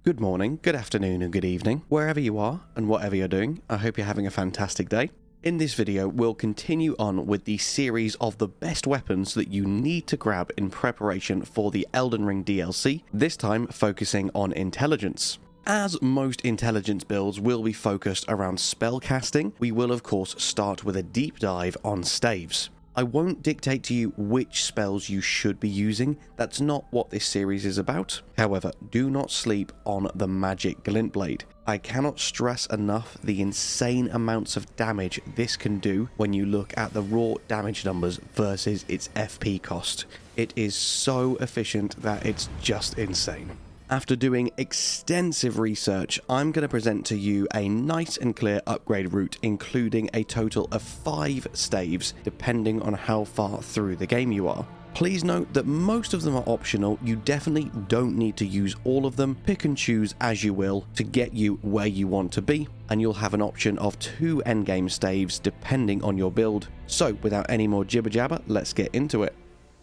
Good morning, good afternoon, and good evening, wherever you are and whatever you're doing. I hope you're having a fantastic day. In this video, we'll continue on with the series of the best weapons that you need to grab in preparation for the Elden Ring DLC, this time focusing on intelligence. As most intelligence builds will be focused around spell casting, we will of course start with a deep dive on staves. I won't dictate to you which spells you should be using, that's not what this series is about. However, do not sleep on the magic glint blade. I cannot stress enough the insane amounts of damage this can do when you look at the raw damage numbers versus its FP cost. It is so efficient that it's just insane. After doing extensive research, I'm going to present to you a nice and clear upgrade route, including a total of 5 staves, depending on how far through the game you are. Please note that most of them are optional, you definitely don't need to use all of them, pick and choose as you will to get you where you want to be, and you'll have an option of 2 endgame staves depending on your build. So without any more jibber jabber, let's get into it.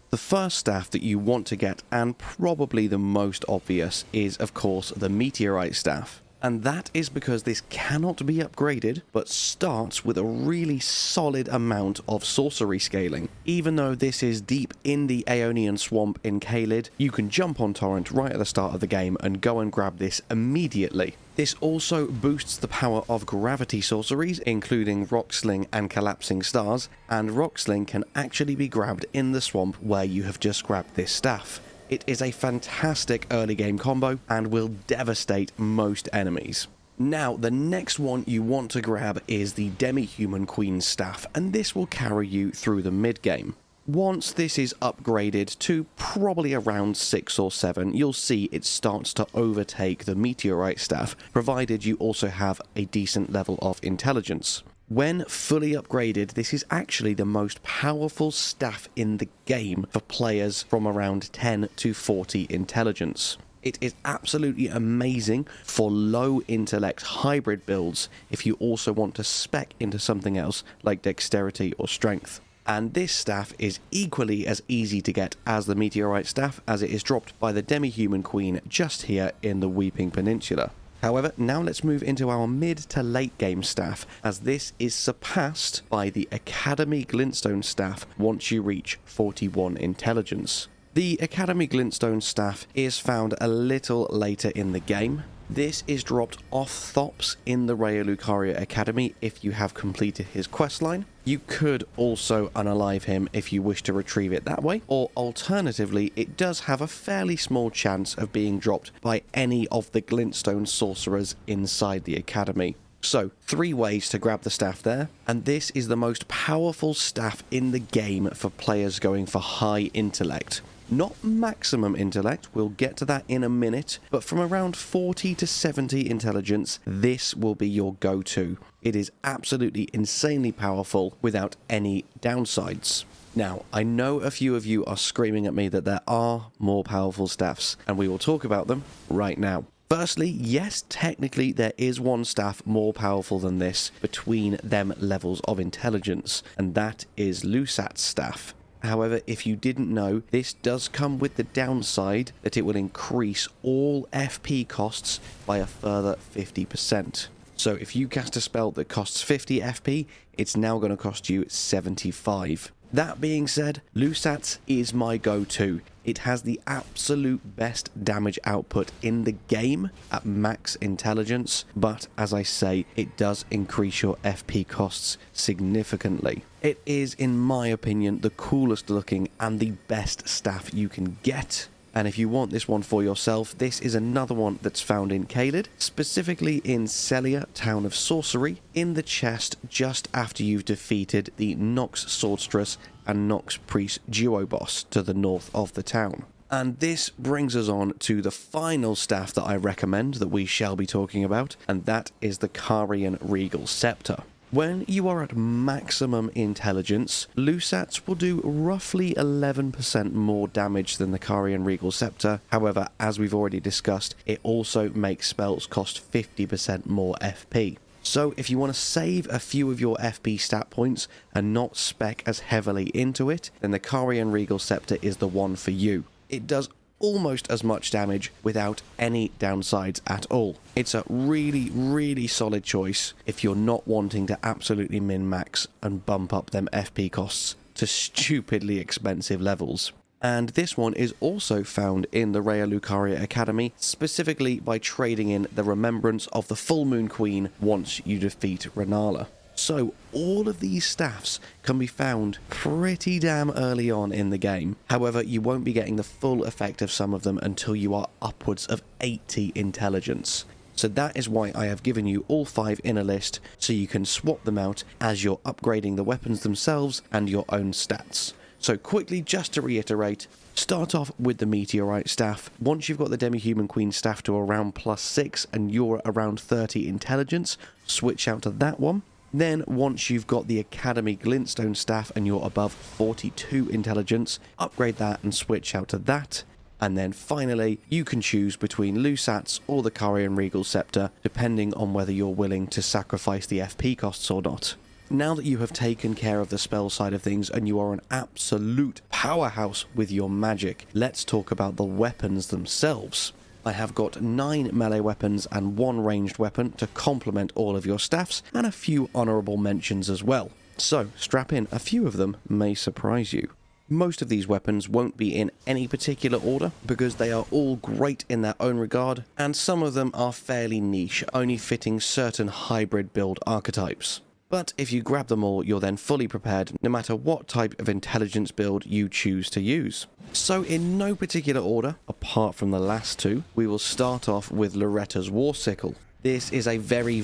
The first staff that you want to get, and probably the most obvious, is of course the meteorite staff. And that is because this cannot be upgraded, but starts with a really solid amount of sorcery scaling. Even though this is deep in the Aeonian swamp in Caelid, you can jump on Torrent right at the start of the game and go and grab this immediately. This also boosts the power of gravity sorceries, including Rock Sling and Collapsing Stars, and Rock Sling can actually be grabbed in the swamp where you have just grabbed this staff. It is a fantastic early game combo and will devastate most enemies. Now, the next one you want to grab is the Demi-Human Queen's staff, and this will carry you through the mid-game. Once this is upgraded to probably around 6 or 7, you'll see it starts to overtake the meteorite staff, provided you also have a decent level of intelligence. When fully upgraded, this is actually the most powerful staff in the game for players from around 10 to 40 intelligence. It is absolutely amazing for low intellect hybrid builds if you also want to spec into something else like dexterity or strength. And this staff is equally as easy to get as the meteorite staff, as it is dropped by the Demi-Human Queen just here in the Weeping Peninsula. However, now let's move into our mid to late game staff, as this is surpassed by the Academy Glintstone staff once you reach 41 intelligence. The Academy Glintstone staff is found a little later in the game. This is dropped off Thops in the Raya Lucaria Academy if you have completed his questline. You could also unalive him if you wish to retrieve it that way, or alternatively, it does have a fairly small chance of being dropped by any of the Glintstone sorcerers inside the Academy. So, 3 ways to grab the staff there, and this is the most powerful staff in the game for players going for high intellect. Not maximum intellect, we'll get to that in a minute, but from around 40 to 70 intelligence, this will be your go-to. It is absolutely insanely powerful without any downsides. Now, I know a few of you are screaming at me that there are more powerful staffs, and we will talk about them right now. Firstly, yes, technically there is one staff more powerful than this between them levels of intelligence, and that is Lusat's staff. However, if you didn't know, this does come with the downside that it will increase all FP costs by a further 50%. So if you cast a spell that costs 50 FP, it's now going to cost you 75. That being said, Lusat's is my go-to. It has the absolute best damage output in the game at max intelligence, but as I say, it does increase your FP costs significantly. It is, in my opinion, the coolest looking and the best staff you can get. And if you want this one for yourself, this is another one that's found in Caelid, specifically in Celia, Town of Sorcery, in the chest just after you've defeated the Nox Swordstress and Nox Priest duo boss to the north of the town. And this brings us on to the final staff that I recommend that we shall be talking about, and that is the Carian Regal Scepter. When you are at maximum intelligence, Lusat's will do roughly 11% more damage than the Carian Regal Scepter. However, as we've already discussed, it also makes spells cost 50% more FP. So if you want to save a few of your FP stat points and not spec as heavily into it, then the Carian Regal Scepter is the one for you. It does almost as much damage without any downsides at all. It's a really solid choice if you're not wanting to absolutely min-max and bump up them FP costs to stupidly expensive levels. And this one is also found in the Raya Lucaria Academy, specifically by trading in the Remembrance of the Full Moon Queen once you defeat Renala. So all of these staffs can be found pretty damn early on in the game. However, you won't be getting the full effect of some of them until you are upwards of 80 intelligence. So that is why I have given you all 5 in a list, so you can swap them out as you're upgrading the weapons themselves and your own stats. So quickly, just to reiterate, start off with the Meteorite Staff. Once you've got the Demi-Human Queen Staff to around +6 and you're around 30 intelligence, switch out to that one. Then once you've got the Academy Glintstone Staff and you're above 42 intelligence, upgrade that and switch out to that. And then finally, you can choose between Lusat's or the Carian Regal Scepter, depending on whether you're willing to sacrifice the FP costs or not. Now that you have taken care of the spell side of things and you are an absolute powerhouse with your magic, let's talk about the weapons themselves. I have got 9 melee weapons and 1 ranged weapon to complement all of your staffs, and a few honourable mentions as well. So strap in, a few of them may surprise you. Most of these weapons won't be in any particular order because they are all great in their own regard, and some of them are fairly niche, only fitting certain hybrid build archetypes. But if you grab them all, you're then fully prepared no matter what type of intelligence build you choose to use. So in no particular order, apart from the last 2, we will start off with Loretta's War Sickle. This is a very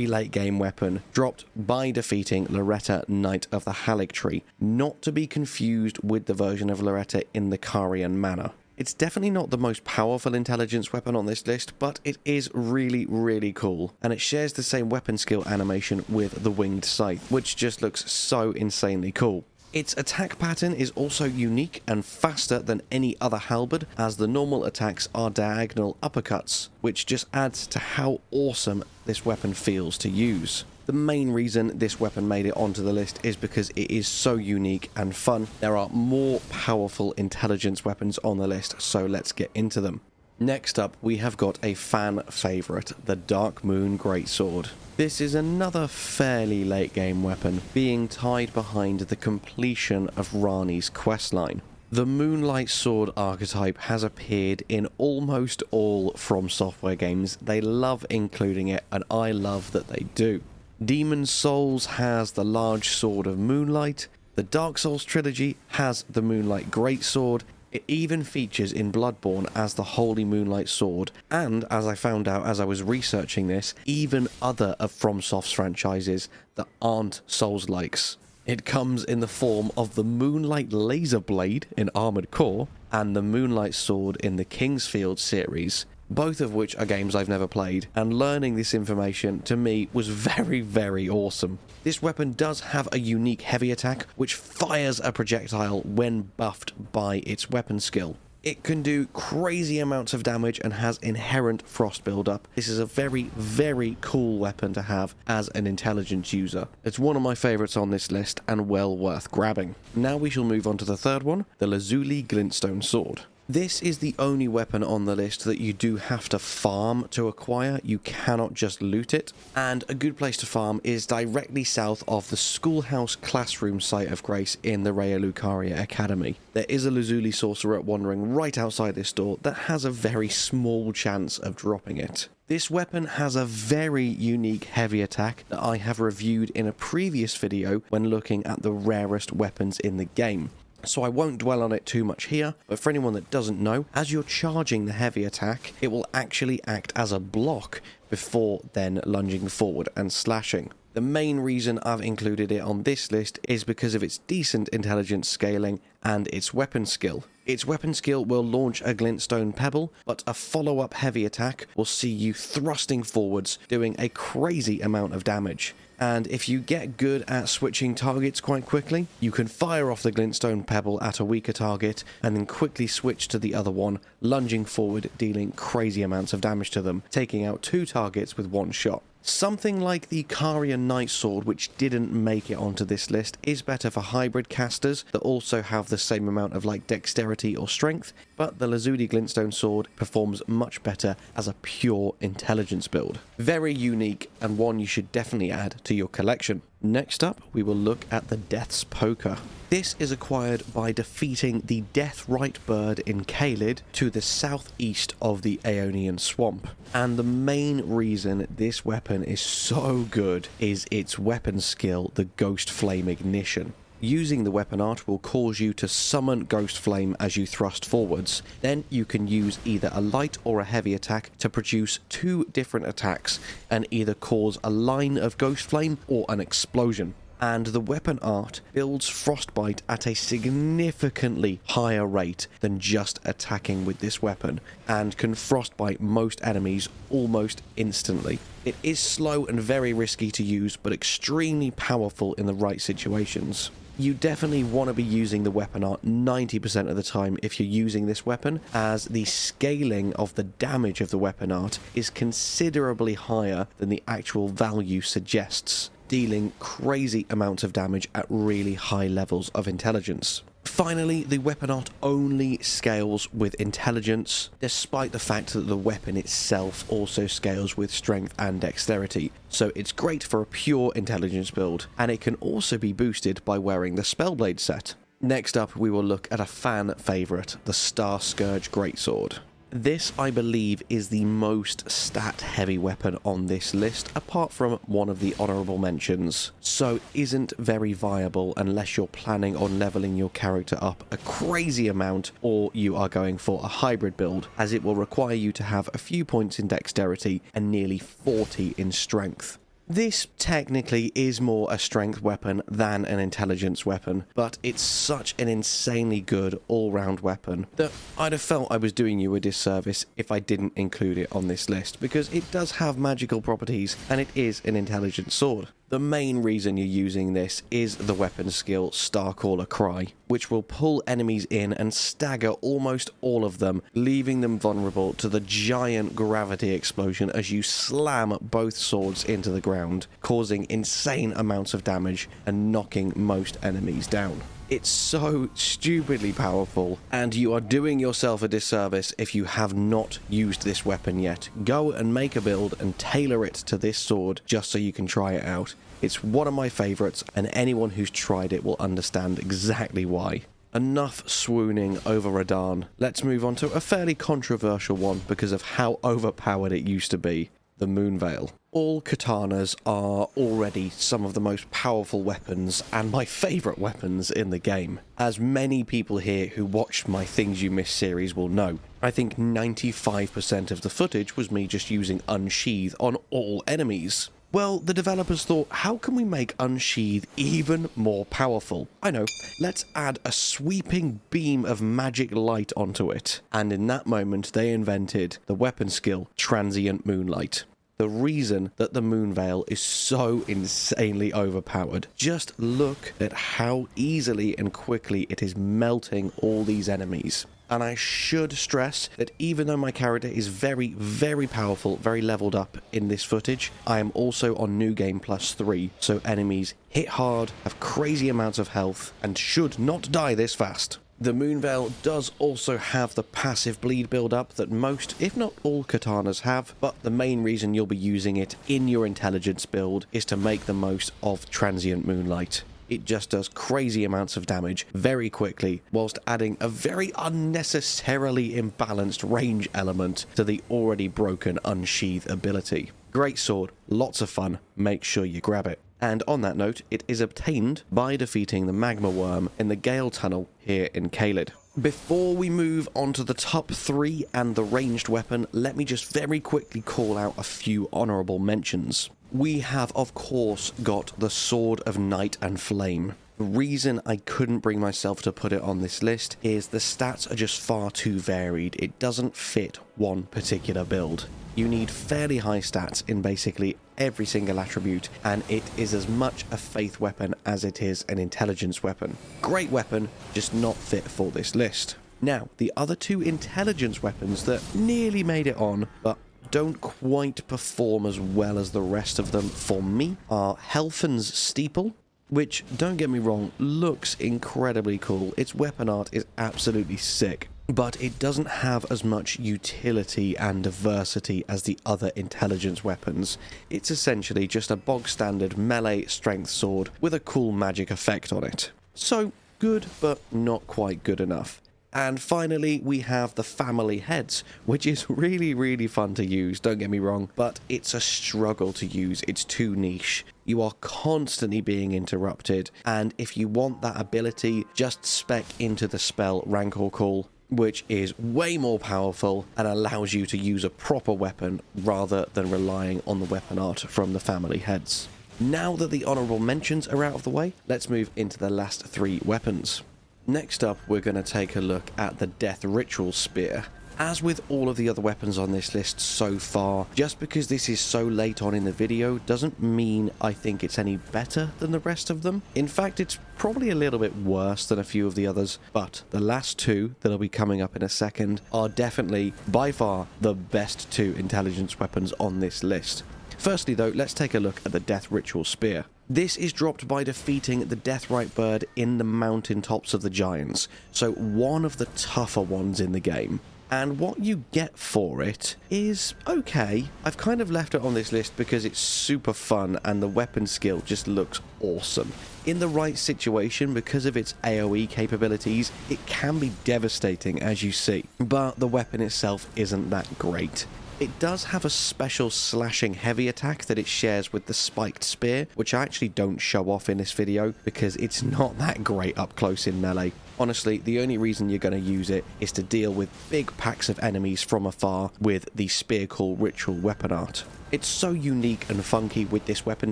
late game weapon, dropped by defeating Loretta, Knight of the Haligtree, not to be confused with the version of Loretta in the Carian manner. It's definitely not the most powerful intelligence weapon on this list, but it is really cool, and it shares the same weapon skill animation with the Winged Scythe, which just looks so insanely cool. Its attack pattern is also unique and faster than any other halberd, as the normal attacks are diagonal uppercuts, which just adds to how awesome this weapon feels to use. The main reason this weapon made it onto the list is because it is so unique and fun. There are more powerful intelligence weapons on the list, so let's get into them. Next up, we have got a fan favourite, the Dark Moon Greatsword. This is another fairly late game weapon, being tied behind the completion of Rani's questline. The Moonlight Sword archetype has appeared in almost all From Software games. They love including it, and I love that they do. Demon Souls has the Large Sword of Moonlight. The Dark Souls trilogy has the Moonlight Greatsword. It even features in Bloodborne as the Holy Moonlight Sword, and as I found out as I was researching this, even other of FromSoft's franchises that aren't Souls-likes. It comes in the form of the Moonlight Laser Blade in Armored Core and the Moonlight Sword in the Kingsfield series, both of which are games I've never played, and learning this information to me was very awesome. This weapon does have a unique heavy attack, which fires a projectile when buffed by its weapon skill. It can do crazy amounts of damage and has inherent frost buildup. This is a very cool weapon to have as an intelligence user. It's one of my favourites on this list and well worth grabbing. Now we shall move on to the third one, the Lazuli Glintstone Sword. This is the only weapon on the list that you do have to farm to acquire. You cannot just loot it. And a good place to farm is directly south of the Schoolhouse Classroom site of Grace in the Raya Lucaria Academy. There is a Lazuli sorcerer wandering right outside this door that has a very small chance of dropping it. This weapon has a very unique heavy attack that I have reviewed in a previous video when looking at the rarest weapons in the game. So I won't dwell on it too much here, but for anyone that doesn't know, as you're charging the heavy attack, it will actually act as a block before then lunging forward and slashing. The main reason I've included it on this list is because of its decent intelligence scaling and its weapon skill. Its weapon skill will launch a glintstone pebble, but a follow-up heavy attack will see you thrusting forwards, doing a crazy amount of damage. And if you get good at switching targets quite quickly, you can fire off the glintstone pebble at a weaker target and then quickly switch to the other one, lunging forward, dealing crazy amounts of damage to them, taking out 2 targets with 1 shot. Something like the Karian Knight Sword, which didn't make it onto this list, is better for hybrid casters that also have the same amount of like dexterity or strength, but the Lazuli Glintstone Sword performs much better as a pure intelligence build. Very unique and one you should definitely add to your collection. Next up, we will look at the Death's Poker. This is acquired by defeating the Deathrite bird in Caelid to the southeast of the Aeonian Swamp. And the main reason this weapon is so good is its weapon skill, the Ghost Flame Ignition. Using the weapon art will cause you to summon Ghost Flame as you thrust forwards. Then you can use either a light or a heavy attack to produce 2 different attacks and either cause a line of Ghost Flame or an explosion. And the weapon art builds Frostbite at a significantly higher rate than just attacking with this weapon, and can Frostbite most enemies almost instantly. It is slow and very risky to use, but extremely powerful in the right situations. You definitely want to be using the weapon art 90% of the time if you're using this weapon, as the scaling of the damage of the weapon art is considerably higher than the actual value suggests, dealing crazy amounts of damage at really high levels of intelligence. Finally, the weapon art only scales with intelligence, despite the fact that the weapon itself also scales with strength and dexterity, so it's great for a pure intelligence build, and it can also be boosted by wearing the Spellblade set. Next up, we will look at a fan favourite, the Star Scourge Greatsword. This, I believe, is the most stat-heavy weapon on this list, apart from one of the honourable mentions, so isn't very viable unless you're planning on levelling your character up a crazy amount, or you are going for a hybrid build, as it will require you to have a few points in dexterity and nearly 40 in strength. This technically is more a strength weapon than an intelligence weapon, but it's such an insanely good all-round weapon that I'd have felt I was doing you a disservice if I didn't include it on this list, because it does have magical properties and it is an intelligence sword. The main reason you're using this is the weapon skill Starcaller Cry, which will pull enemies in and stagger almost all of them, leaving them vulnerable to the giant gravity explosion as you slam both swords into the ground, causing insane amounts of damage and knocking most enemies down. It's so stupidly powerful, and you are doing yourself a disservice if you have not used this weapon yet. Go and make a build and tailor it to this sword just so you can try it out. It's one of my favourites, and anyone who's tried it will understand exactly why. Enough swooning over Radahn. Let's move on to a fairly controversial one because of how overpowered it used to be. The Moonveil. All katanas are already some of the most powerful weapons and my favourite weapons in the game. As many people here who watched my Things You Missed series will know, I think 95% of the footage was me just using Unsheath on all enemies. Well, the developers thought, how can we make Unsheath even more powerful? I know, let's add a sweeping beam of magic light onto it. And in that moment, they invented the weapon skill, Transient Moonlight. The reason that the Moonveil is so insanely overpowered. Just look at how easily and quickly it is melting all these enemies. And I should stress that even though my character is very, very powerful, very leveled up in this footage, I am also on New Game Plus 3, so enemies hit hard, have crazy amounts of health, and should not die this fast. The Moonveil does also have the passive bleed build-up that most, if not all, katanas have, but the main reason you'll be using it in your intelligence build is to make the most of Transient Moonlight. It just does crazy amounts of damage very quickly, whilst adding a very unnecessarily imbalanced range element to the already broken Unsheath ability. Great sword, lots of fun, make sure you grab it. And on that note, it is obtained by defeating the Magma Worm in the Gale Tunnel here in Caelid. Before we move on to the top 3 and the ranged weapon, let me just very quickly call out a few honourable mentions. We have, of course, got the Sword of Night and Flame. The reason I couldn't bring myself to put it on this list is the stats are just far too varied. It doesn't fit one particular build. You need fairly high stats in basically every single attribute, and it is as much a faith weapon as it is an intelligence weapon. Great weapon, just not fit for this list. Now, the other 2 intelligence weapons that nearly made it on, but don't quite perform as well as the rest of them for me are Helfen's Steeple, which, don't get me wrong, looks incredibly cool. Its weapon art is absolutely sick, but it doesn't have as much utility and diversity as the other intelligence weapons. It's essentially just a bog standard melee strength sword with a cool magic effect on it. So, good, but not quite good enough. And finally, we have the family heads, which is really fun to use, don't get me wrong, but it's a struggle to use. It's too niche. You are constantly being interrupted, and if you want that ability, just spec into the spell Rancor Call, which is way more powerful and allows you to use a proper weapon rather than relying on the weapon art from the family heads. Now that the honourable mentions are out of the way, let's move into the last 3 weapons. Next up, we're going to take a look at the Death Ritual Spear. As with all of the other weapons on this list so far, just because this is so late on in the video doesn't mean I think it's any better than the rest of them. In fact, it's probably a little bit worse than a few of the others, but the last 2 that'll be coming up in a second are definitely, by far, the best 2 intelligence weapons on this list. Firstly though, let's take a look at the Death Ritual Spear. This is dropped by defeating the Deathrite Bird in the mountaintops of the Giants, so one of the tougher ones in the game. And what you get for it is okay. I've kind of left it on this list because it's super fun and the weapon skill just looks awesome. In the right situation, because of its AoE capabilities, it can be devastating as you see, but the weapon itself isn't that great. It does have a special slashing heavy attack that it shares with the spiked spear, which I actually don't show off in this video because it's not that great up close in melee. Honestly, the only reason you're going to use it is to deal with big packs of enemies from afar with the Spear Call ritual weapon art. It's so unique and funky with this weapon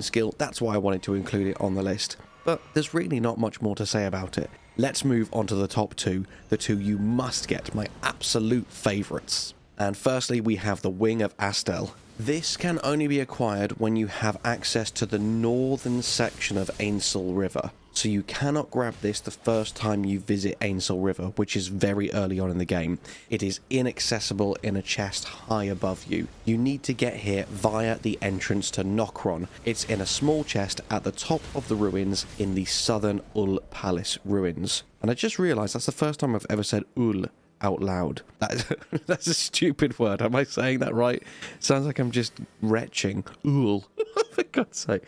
skill, that's why I wanted to include it on the list. But there's really not much more to say about it. Let's move on to the top 2, the 2 you must get, my absolute favourites. And firstly, we have the Wing of Astel. This can only be acquired when you have access to the northern section of Ainsel River. So you cannot grab this the first time you visit Ainsel River, which is very early on in the game. It is inaccessible in a chest high above you. You need to get here via the entrance to Nokron. It's in a small chest at the top of the ruins in the southern Ul Palace ruins. And I just realised that's the first time I've ever said Ul out loud. That's a stupid word. Am I saying that right? Sounds like I'm just retching. Ooh. For God's sake.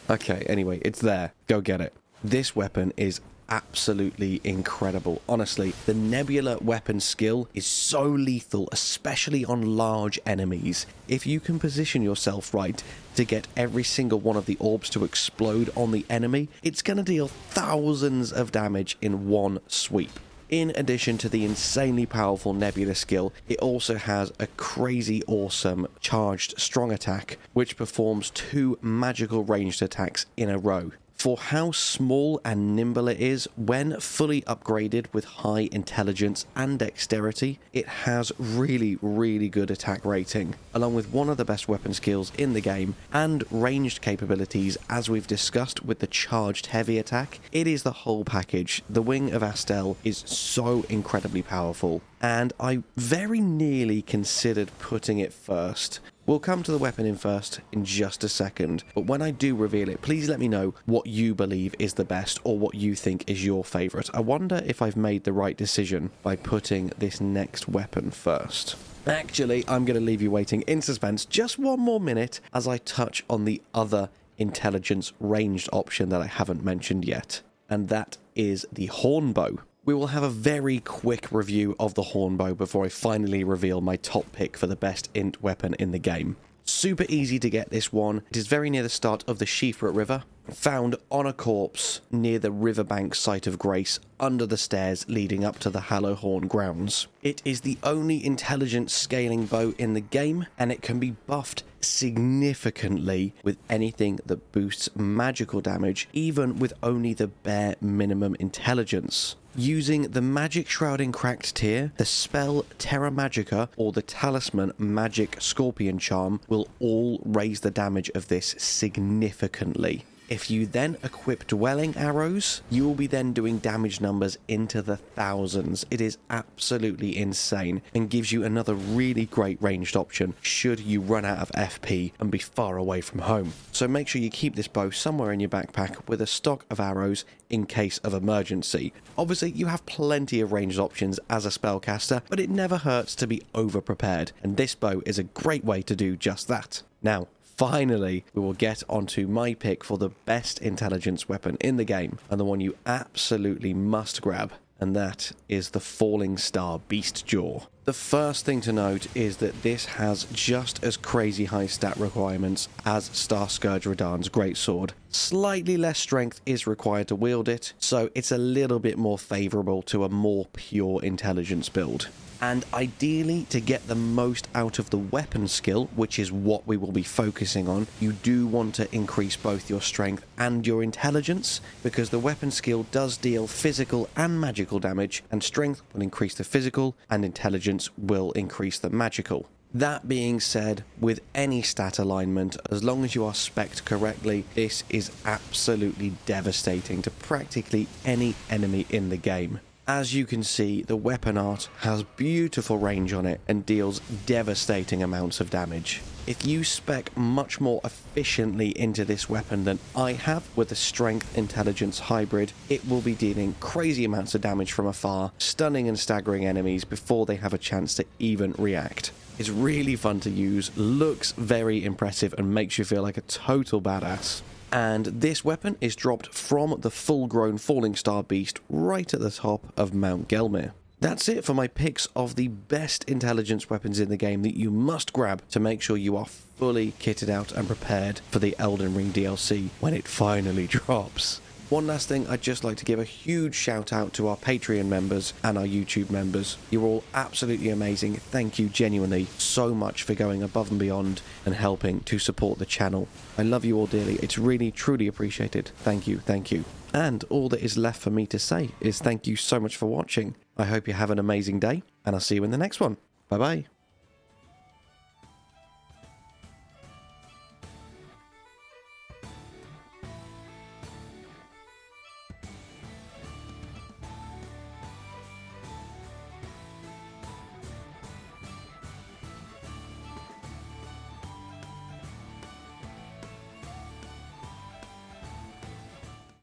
Okay, anyway, it's there. Go get it. This weapon is absolutely incredible. Honestly, the Nebula weapon skill is so lethal, especially on large enemies. If you can position yourself right to get every single one of the orbs to explode on the enemy, it's going to deal thousands of damage in one sweep. In addition to the insanely powerful Nebula skill, it also has a crazy awesome charged strong attack, which performs 2 magical ranged attacks in a row. For how small and nimble it is, when fully upgraded with high intelligence and dexterity, it has really good attack rating, along with one of the best weapon skills in the game, and ranged capabilities as we've discussed with the charged heavy attack. It is the whole package. The Wing of Astel is so incredibly powerful, and I very nearly considered putting it first. We'll come to the weapon in just a second, but when I do reveal it, please let me know what you believe is the best or what you think is your favourite. I wonder if I've made the right decision by putting this next weapon first. Actually, I'm going to leave you waiting in suspense just one more minute as I touch on the other intelligence ranged option that I haven't mentioned yet, and that is the Hornbow. We will have a very quick review of the Hornbow before I finally reveal my top pick for the best int weapon in the game. Super easy to get this one. It is very near the start of the Shifra River, found on a corpse near the riverbank site of Grace, under the stairs leading up to the Hallowhorn grounds. It is the only intelligence scaling bow in the game, and it can be buffed significantly with anything that boosts magical damage, even with only the bare minimum intelligence. Using the Magic Shrouding Cracked tier, the spell Terra Magica, or the Talisman Magic Scorpion Charm will all raise the damage of this significantly. If you then equip dwelling arrows, you will be then doing damage numbers into the thousands. It is absolutely insane and gives you another really great ranged option should you run out of FP and be far away from home. So make sure you keep this bow somewhere in your backpack with a stock of arrows in case of emergency. Obviously, you have plenty of ranged options as a spellcaster, but it never hurts to be over prepared, and this bow is a great way to do just that. Now, finally, we will get onto my pick for the best intelligence weapon in the game, and the one you absolutely must grab, and that is the Falling Star Beast Jaw. The first thing to note is that this has just as crazy high stat requirements as Star Scourge Radahn's greatsword. Slightly less strength is required to wield it, so it's a little bit more favourable to a more pure intelligence build. And ideally, to get the most out of the weapon skill, which is what we will be focusing on, you do want to increase both your strength and your intelligence, because the weapon skill does deal physical and magical damage, and strength will increase the physical, and intelligence will increase the magical. That being said, with any stat alignment, as long as you are spec'd correctly, this is absolutely devastating to practically any enemy in the game. As you can see, the weapon art has beautiful range on it and deals devastating amounts of damage. If you spec much more efficiently into this weapon than I have with a strength intelligence hybrid, it will be dealing crazy amounts of damage from afar, stunning and staggering enemies before they have a chance to even react. It's really fun to use, looks very impressive, and makes you feel like a total badass. And this weapon is dropped from the full-grown Falling Star Beast right at the top of Mount Gelmir. That's it for my picks of the best intelligence weapons in the game that you must grab to make sure you are fully kitted out and prepared for the Elden Ring DLC when it finally drops. One last thing, I'd just like to give a huge shout out to our Patreon members and our YouTube members. You're all absolutely amazing. Thank you genuinely so much for going above and beyond and helping to support the channel. I love you all dearly. It's really, truly appreciated. Thank you, thank you. And all that is left for me to say is thank you so much for watching. I hope you have an amazing day, and I'll see you in the next one. Bye bye.